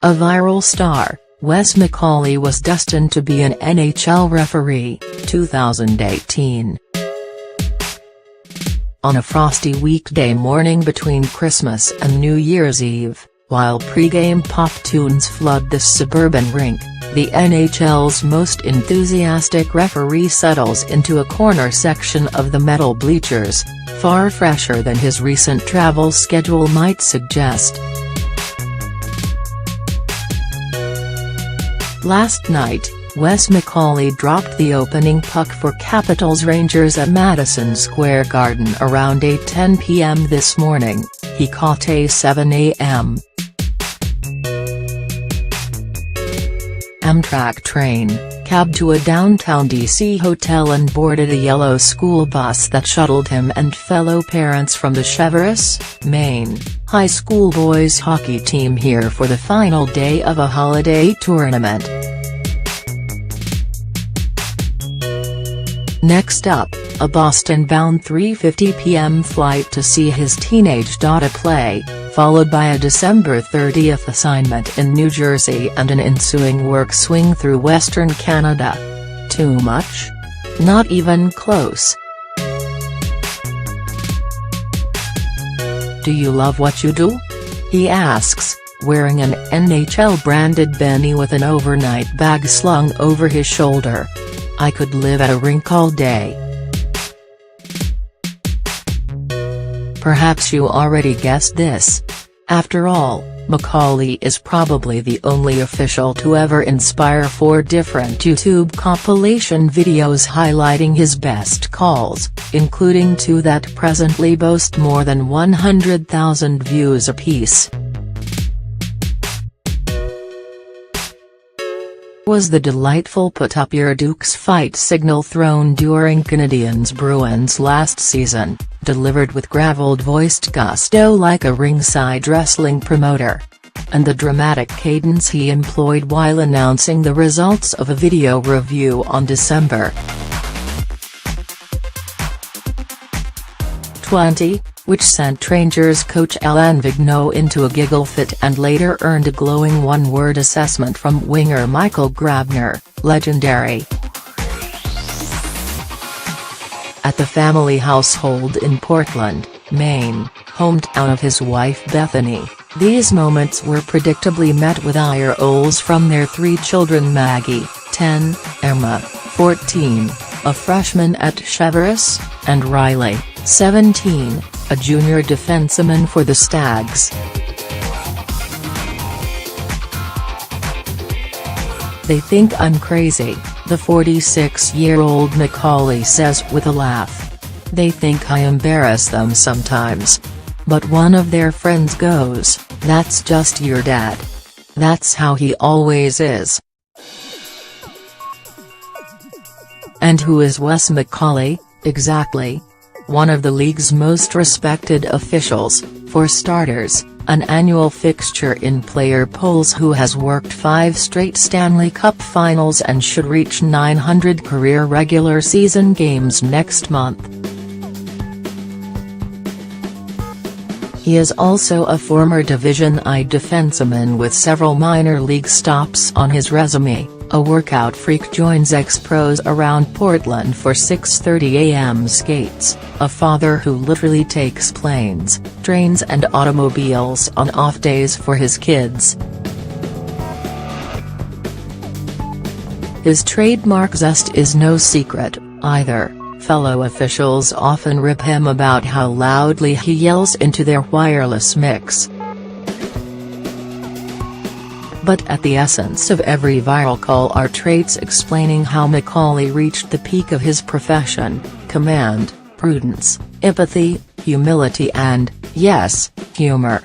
A viral star, Wes McCauley was destined to be an NHL referee, 2018. On a frosty weekday morning between Christmas and New Year's Eve, while pre-game pop tunes flood this suburban rink, the NHL's most enthusiastic referee settles into a corner section of the metal bleachers, far fresher than his recent travel schedule might suggest. Last night, Wes McCauley dropped the opening puck for Capitals Rangers at Madison Square Garden around 8:10 p.m. this morning. He caught a 7 a.m. Amtrak train, cab to a downtown D.C. hotel and boarded a yellow school bus that shuttled him and fellow parents from the Hubothus, Maine, high school boys hockey team here for the final day of a holiday tournament. Next up, a Boston-bound 3:50 p.m. flight to see his teenage daughter play, followed by a December 30th assignment in New Jersey and an ensuing work swing through Western Canada. Too much? Not even close. Do you love what you do? He asks, wearing an NHL-branded beanie with an overnight bag slung over his shoulder. I could live at a rink all day. Perhaps you already guessed this. After all, McCauley is probably the only official to ever inspire 4 different YouTube compilation videos highlighting his best calls, including 2 that presently boast more than 100,000 views apiece. Was the delightful "put up your Dukes fight" signal thrown during Canadiens-Bruins last season, delivered with graveled-voiced gusto like a ringside wrestling promoter. And the dramatic cadence he employed while announcing the results of a video review on December 20, which sent Rangers coach Alain Vigneault into a giggle fit and later earned a glowing one-word assessment from winger Michael Grabner, legendary. At the family household in Portland, Maine, hometown of his wife Bethany, these moments were predictably met with eye rolls from their 3 children: Maggie, 10, Emma, 14, a freshman at Hubothus, and Riley, 17, a junior defenseman for the Stags. They think I'm crazy, the 46-year-old McCauley says with a laugh. They think I embarrass them sometimes. But one of their friends goes, "That's just your dad. That's how he always is." And who is Wes McCauley, exactly? One of the league's most respected officials, for starters, an annual fixture in player polls who has worked 5 straight Stanley Cup finals and should reach 900 career regular season games next month. He is also a former Division I defenseman with several minor league stops on his resume. A workout freak joins ex-pros around Portland for 6:30 a.m. skates, a father who literally takes planes, trains and automobiles on off days for his kids. His trademark zest is no secret, either. Fellow officials often rip him about how loudly he yells into their wireless mix. But at the essence of every viral call are traits explaining how McCauley reached the peak of his profession: command, prudence, empathy, humility and, yes, humor.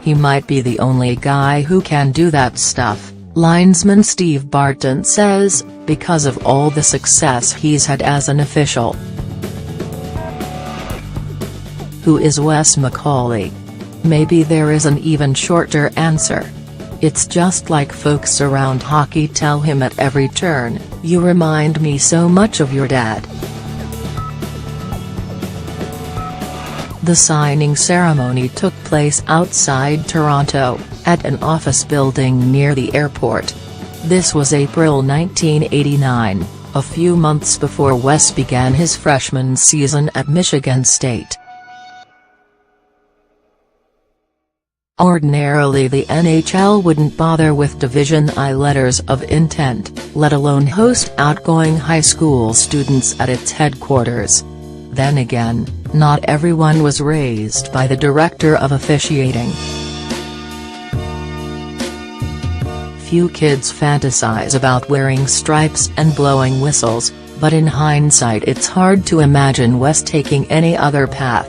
He might be the only guy who can do that stuff, linesman Steve Barton says, because of all the success he's had as an official. Who is Wes McCauley? Maybe there is an even shorter answer. It's just like folks around hockey tell him at every turn, "You remind me so much of your dad." The signing ceremony took place outside Toronto, at an office building near the airport. This was April 1989, a few months before Wes began his freshman season at Michigan State. Ordinarily the NHL wouldn't bother with Division I letters of intent, let alone host outgoing high school students at its headquarters. Then again, not everyone was raised by the director of officiating. Few kids fantasize about wearing stripes and blowing whistles, but in hindsight it's hard to imagine Wes taking any other path.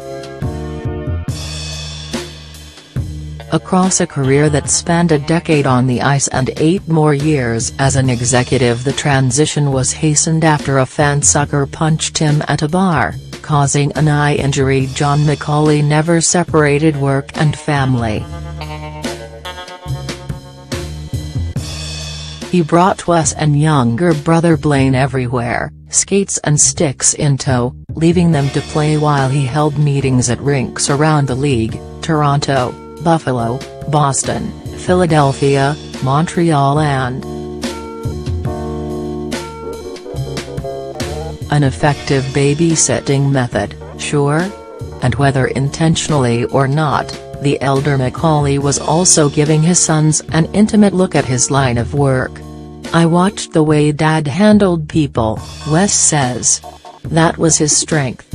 Across a career that spanned a decade on the ice and 8 more years as an executive, the transition was hastened after a fan sucker punched him at a bar, causing an eye injury. John McCauley never separated work and family. He brought Wes and younger brother Blaine everywhere, skates and sticks in tow, leaving them to play while he held meetings at rinks around the league: Toronto, Buffalo, Boston, Philadelphia, Montreal and an effective babysitting method, sure? And whether intentionally or not, the elder McCauley was also giving his sons an intimate look at his line of work. "I watched the way Dad handled people," Wes says. "That was his strength.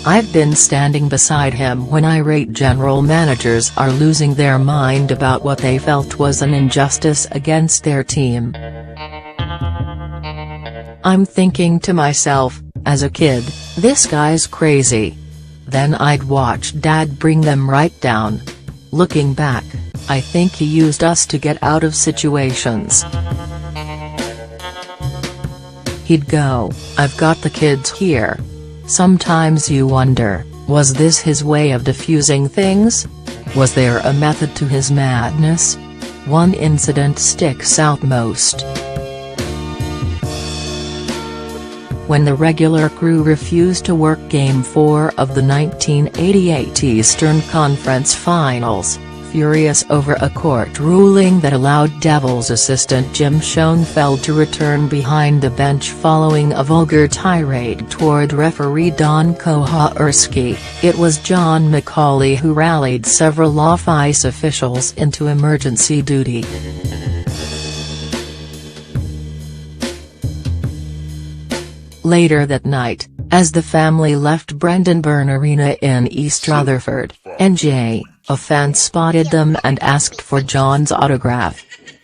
I've been standing beside him when irate general managers are losing their mind about what they felt was an injustice against their team. I'm thinking to myself, as a kid, this guy's crazy. Then I'd watch Dad bring them right down. Looking back, I think he used us to get out of situations. He'd go, 'I've got the kids here.' Sometimes you wonder, was this his way of diffusing things? Was there a method to his madness? One incident sticks out most. When the regular crew refused to work Game 4 of the 1988 Eastern Conference Finals, furious over a court ruling that allowed Devils assistant Jim Schoenfeld to return behind the bench following a vulgar tirade toward referee Don Koharski, it was John McCauley who rallied several off-ice officials into emergency duty. Later that night, as the family left Brendan Byrne Arena in East Rutherford, NJ, a fan spotted them and asked for John's autograph.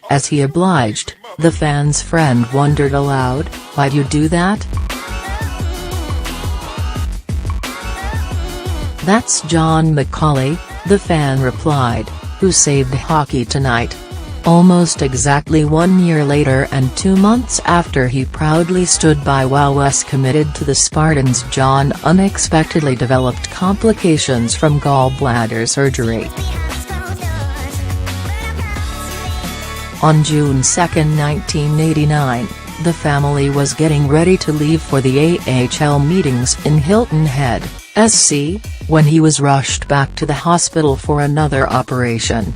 As he obliged, the fan's friend wondered aloud, "Why'd you do that?" "That's John McCauley," the fan replied, "who saved hockey tonight." Almost exactly 1 year later and 2 months after he proudly stood by while Wes committed to the Spartans, John unexpectedly developed complications from gallbladder surgery. On June 2, 1989, the family was getting ready to leave for the AHL meetings in Hilton Head, SC, when he was rushed back to the hospital for another operation.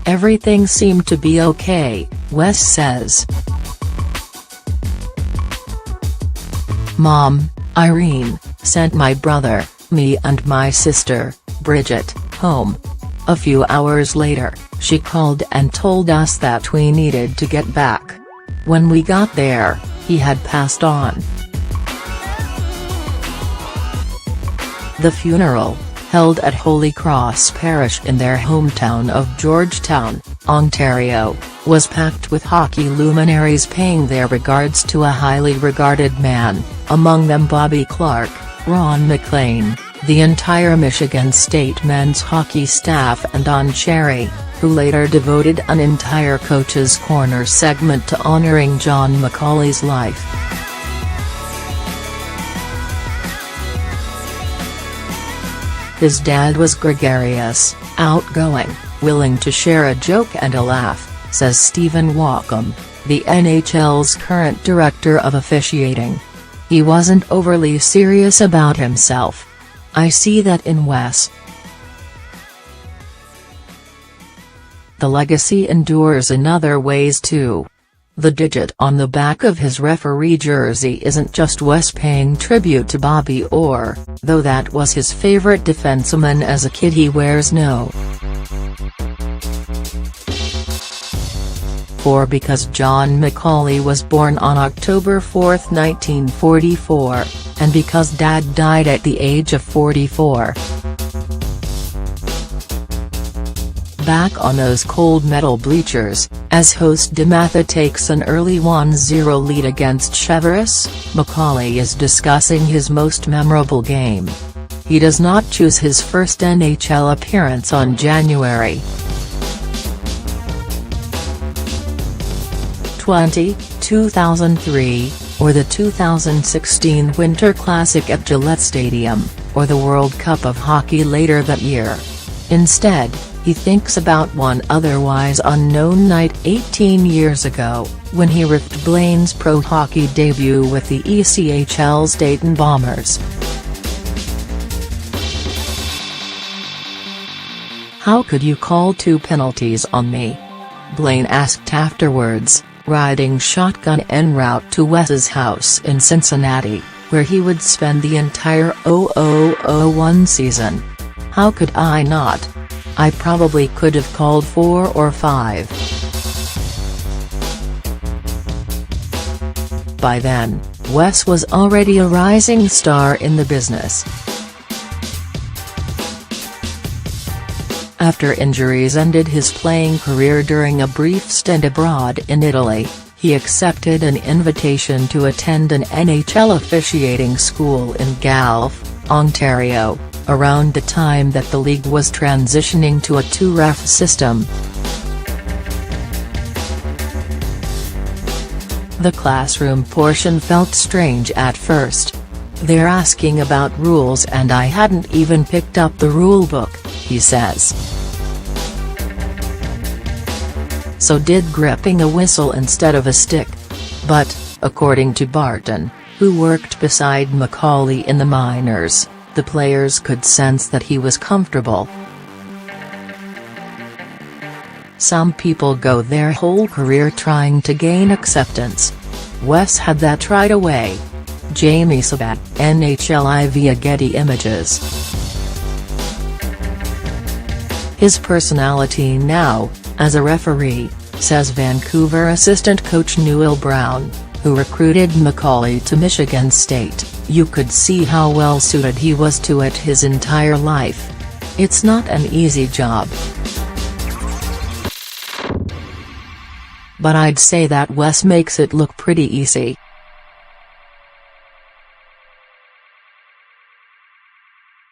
"Everything seemed to be okay," Wes says. "Mom, Irene, sent my brother, me and my sister, Bridget, home. A few hours later, she called and told us that we needed to get back. When we got there, he had passed on." The funeral, held at Holy Cross Parish in their hometown of Georgetown, Ontario, was packed with hockey luminaries paying their regards to a highly regarded man, among them Bobby Clarke, Ron MacLean, the entire Michigan State men's hockey staff and Don Cherry, who later devoted an entire Coach's Corner segment to honoring John McCauley's life. His dad was gregarious, outgoing, willing to share a joke and a laugh, says Stephen Walcom, the NHL's current director of officiating. He wasn't overly serious about himself. I see that in Wes. The legacy endures in other ways too. The digit on the back of his referee jersey isn't just Wes paying tribute to Bobby Orr, though that was his favorite defenseman as a kid. He wears no. For because John McCauley was born on October 4, 1944, and because Dad died at the age of 44. Back on those cold metal bleachers, as host DeMatha takes an early 1-0 lead against Hubothus, McCauley is discussing his most memorable game. He does not choose his first NHL appearance on January 20, 2003, or the 2016 Winter Classic at Gillette Stadium, or the World Cup of Hockey later that year. Instead, he thinks about one otherwise unknown night 18 years ago, when he riffed Blaine's pro hockey debut with the ECHL's Dayton Bombers. "How could you call 2 penalties on me?" Blaine asked afterwards, riding shotgun en route to Wes's house in Cincinnati, where he would spend the entire 2001 season. "How could I not? I probably could have called 4 or 5. By then, Wes was already a rising star in the business. After injuries ended his playing career during a brief stint abroad in Italy, he accepted an invitation to attend an NHL officiating school in Guelph, Ontario, around the time that the league was transitioning to a 2-ref system. The classroom portion felt strange at first. "They're asking about rules and I hadn't even picked up the rule book," he says. "So did gripping a whistle instead of a stick." But, according to Barton, who worked beside McCauley in the minors, the players could sense that he was comfortable. Some people go their whole career trying to gain acceptance. Wes had that right away. Jamie Sabat, NHLI via Getty Images. His personality now, as a referee, says Vancouver assistant coach Newell Brown, who recruited McCauley to Michigan State, "You could see how well suited he was to it his entire life. It's not an easy job. But I'd say that Wes makes it look pretty easy."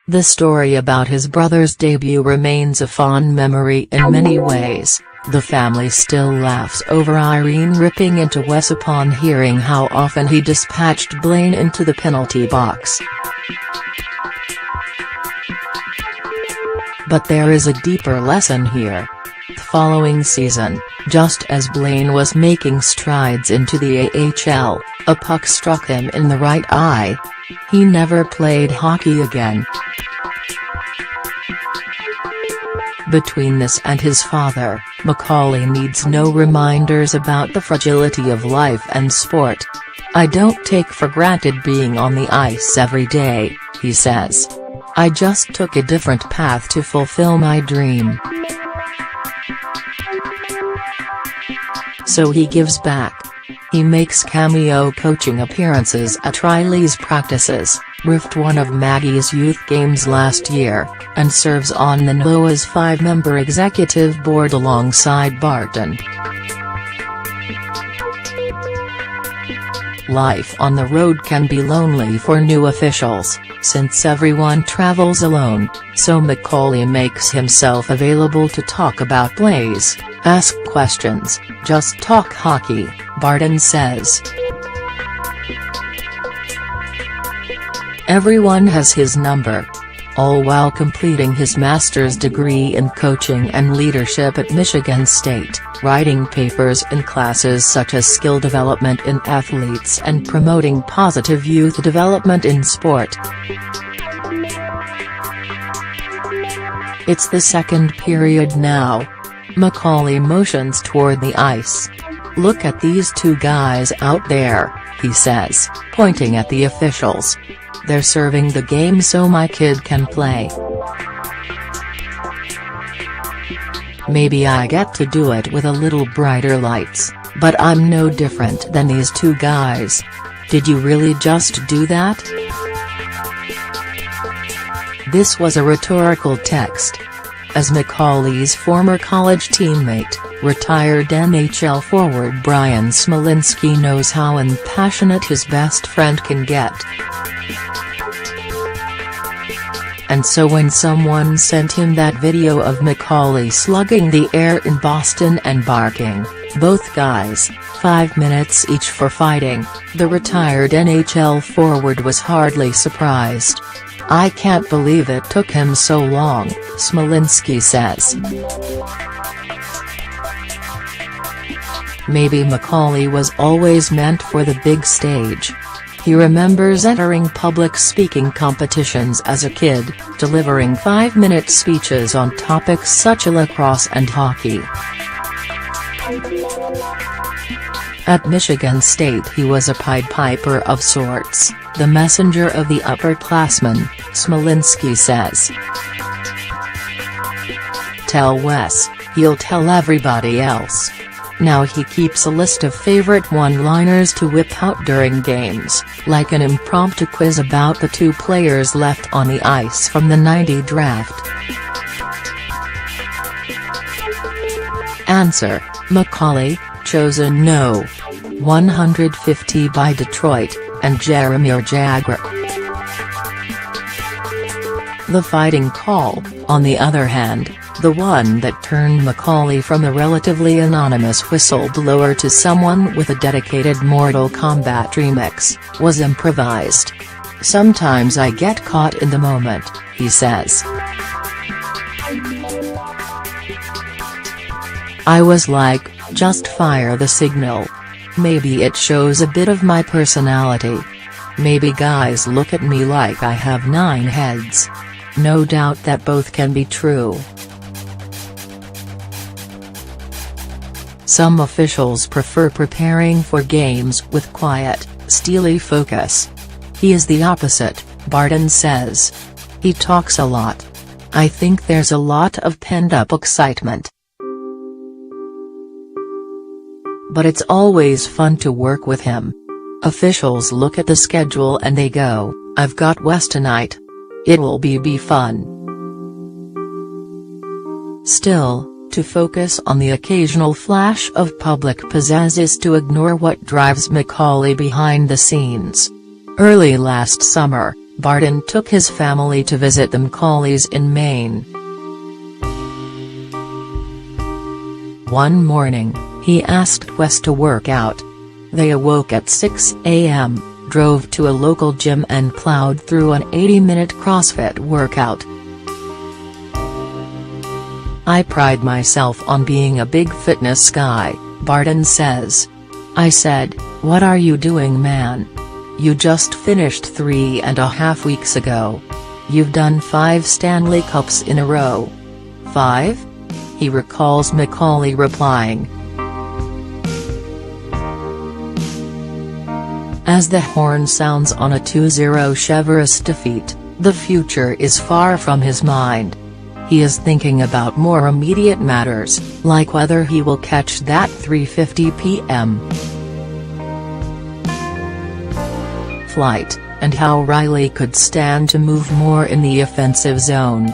The story about his brother's debut remains a fond memory in many ways. The family still laughs over Irene ripping into Wes upon hearing how often he dispatched Blaine into the penalty box. But there is a deeper lesson here. The following season, just as Blaine was making strides into the AHL, a puck struck him in the right eye. He never played hockey again. Between this and his father, McCauley needs no reminders about the fragility of life and sport. "I don't take for granted being on the ice every day," he says. "I just took a different path to fulfill my dream." So he gives back. He makes cameo coaching appearances at Riley's practices, riffed one of Maggie's youth games last year, and serves on the NOAA's 5-member executive board alongside Barton. Life on the road can be lonely for new officials, since everyone travels alone, so McCauley makes himself available to talk about plays, ask questions, just talk hockey, Barton says. Everyone has his number. All while completing his master's degree in coaching and leadership at Michigan State. writing papers in classes such as skill development in athletes and promoting positive youth development in sport. It's the second period now. McCauley motions toward the ice. "Look at these two guys out there," he says, pointing at the officials. "They're serving the game so my kid can play. Maybe I get to do it with a little brighter lights, but I'm no different than these two guys. Did you really just do that?" This was a rhetorical text. As McCauley's former college teammate, retired NHL forward Brian Smolinski knows how impassionate his best friend can get. And so when someone sent him that video of McCauley slugging the air in Boston and barking, "Both guys, 5 minutes each for fighting," the retired NHL forward was hardly surprised. "I can't believe it took him so long," Smolinski says. Maybe McCauley was always meant for the big stage. He remembers entering public speaking competitions as a kid, delivering 5-minute speeches on topics such as lacrosse and hockey. At Michigan State he was a Pied Piper of sorts, the messenger of the upperclassmen, Smolinski says. "Tell Wes, he'll tell everybody else." Now he keeps a list of favorite one-liners to whip out during games, like an impromptu quiz about the two players left on the ice from the '90 draft. Answer: McCauley, chosen no. 150 by Detroit, and Jaromir Jagr. The fighting call, on the other hand, the one that turned McCauley from a relatively anonymous whistleblower to someone with a dedicated Mortal Kombat remix, was improvised. "Sometimes I get caught in the moment," he says. "I was like, just fire the signal. Maybe it shows a bit of my personality. Maybe guys look at me like I have 9 heads. No doubt that both can be true." Some officials prefer preparing for games with quiet, steely focus. He is the opposite, Barton says. "He talks a lot. I think there's a lot of pent-up excitement. But it's always fun to work with him. Officials look at the schedule and they go, I've got Wes tonight. It'll be fun." Still, to focus on the occasional flash of public pizzazz is to ignore what drives McCauley behind the scenes. Early last summer, Barton took his family to visit the McCauleys in Maine. One morning, he asked Wes to work out. They awoke at 6 a.m., drove to a local gym and plowed through an 80-minute CrossFit workout. "I pride myself on being a big fitness guy," Barton says. "I said, what are you doing, man? You just finished 3.5 weeks ago. You've done 5 Stanley Cups in a row." 5? He recalls McCauley replying. As the horn sounds on a 2-0 Chevrolet defeat, the future is far from his mind. He is thinking about more immediate matters, like whether he will catch that 3:50 p.m. flight, and how Riley could stand to move more in the offensive zone.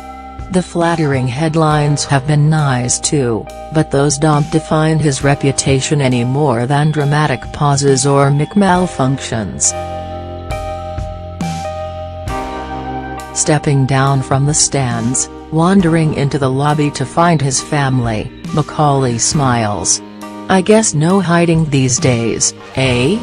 The flattering headlines have been nice too, but those don't define his reputation any more than dramatic pauses or malfunctions. Stepping down from the stands, wandering into the lobby to find his family, McCauley smiles. "I guess no hiding these days, eh?"